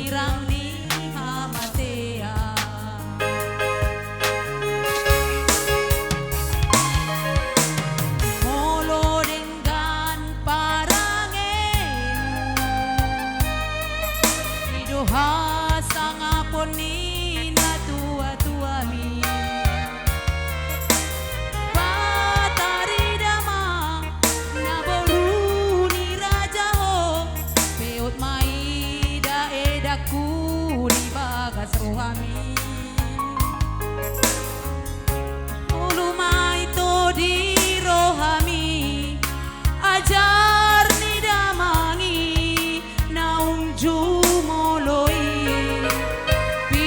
irang ni hamatea. Molo dengan parangenu idoha sangapon ni na tua-tua mi patari dama na bolu ni raja ho peot mai da edaku di bagas rohami ulu mai to di rohami ajar ni damangi naung jumoloi pi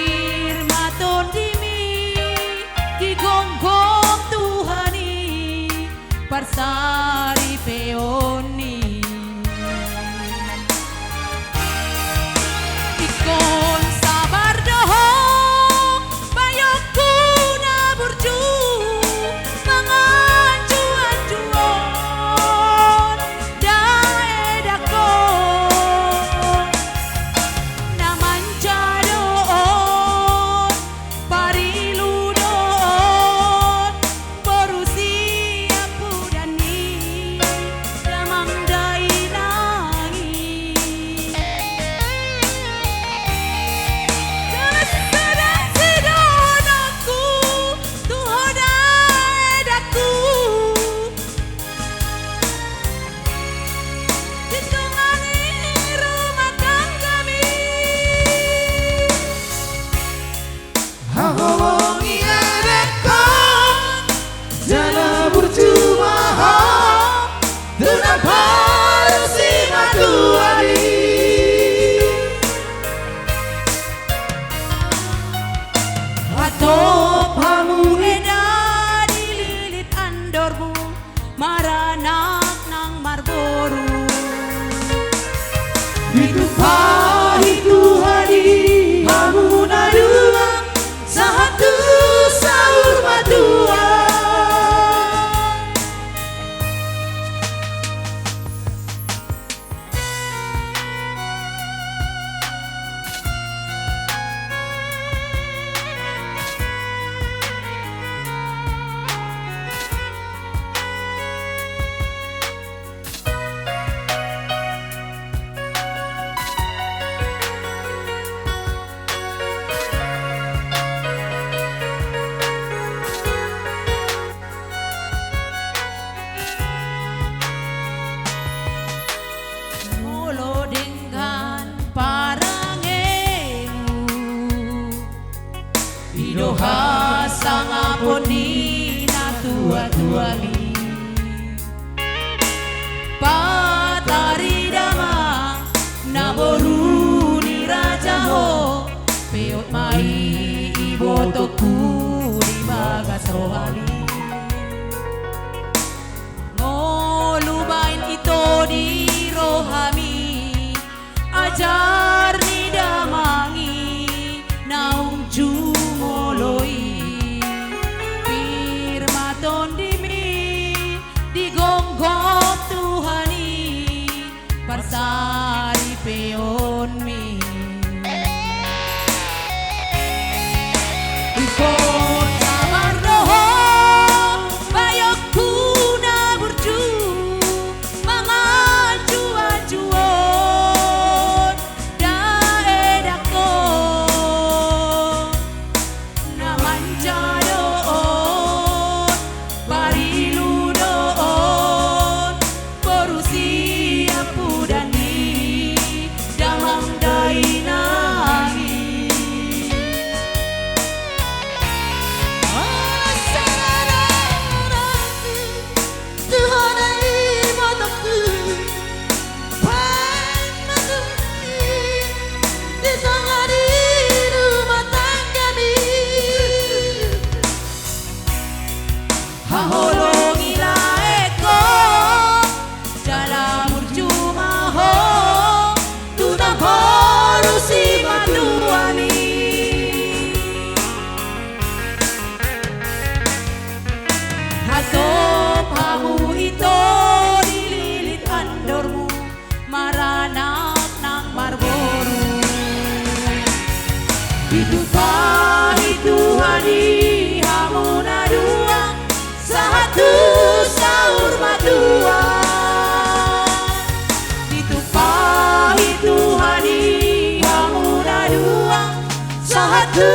Aku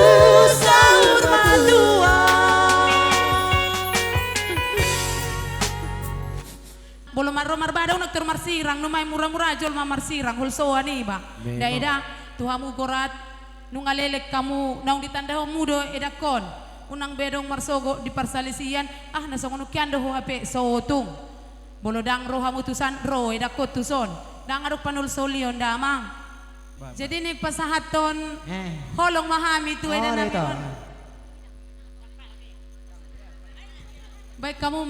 sahur madua. Bolo maromar badau nak termar sirang numai murah-murah jol mamar sirang hulsoa nih ba. Daida tuhamu gorat nungalelek kamu naung ditanda mudo edakon. Unang bedong marsogo di parsalisian nasongono kiando ho hape sotung. Bolo dang rohamu tusan ro edakot tuson. Dang aruk panul solion damang. Jadi nih pasahaton holong mahami tu eda namin. Baik kamu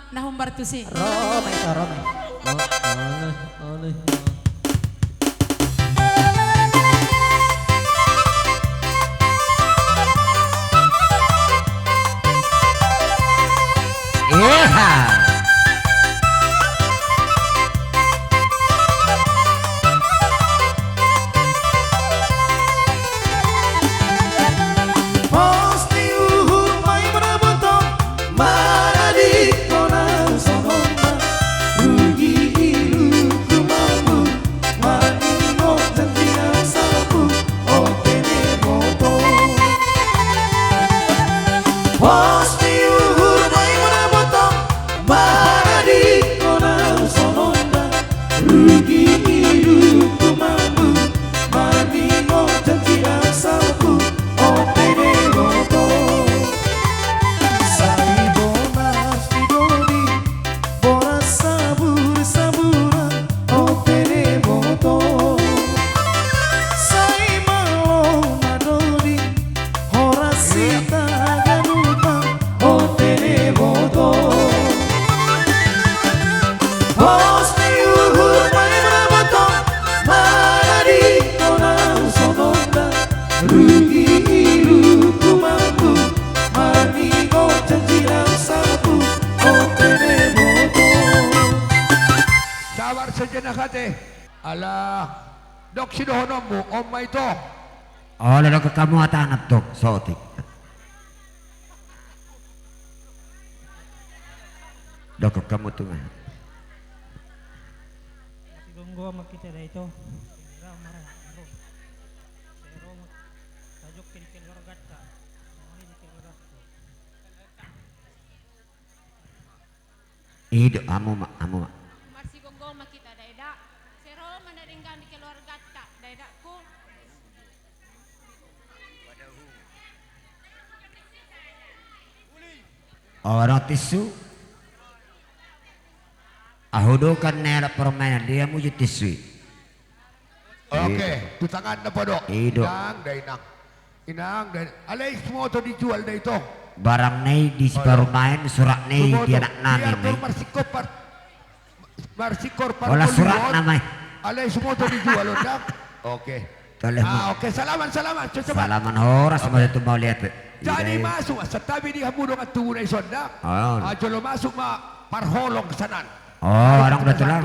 nahumbar tu si. Rome itu Rome. Alah, dok sidohono mo, oma ito. Oh, lalu ke kamu atanap dok, sotik. Dok ke kamu tuh. Gonggo makita na ito. Ido, amu mak. Masih gonggong makita daida. Sero mandaringgan di keluarga tak daidaku. Orang tisu. Ahudo kan nera permainan dia muji tisu. Oke, tu tangan na po dok. Ido. Inang, alay semua to dijual na ito. Barang nai di permain surat nai dia nak nami mai. Marsikor Olah surat namai. Alay semua to dijual dak. Oke. Oke, salaman. Coba. Salaman horas sama itu mau lihat. Jadi masuk sa tabi di hamudong at tunay sonda. Oh. Jolo masuk ma parholong sanan. Oh, orang udah tulang.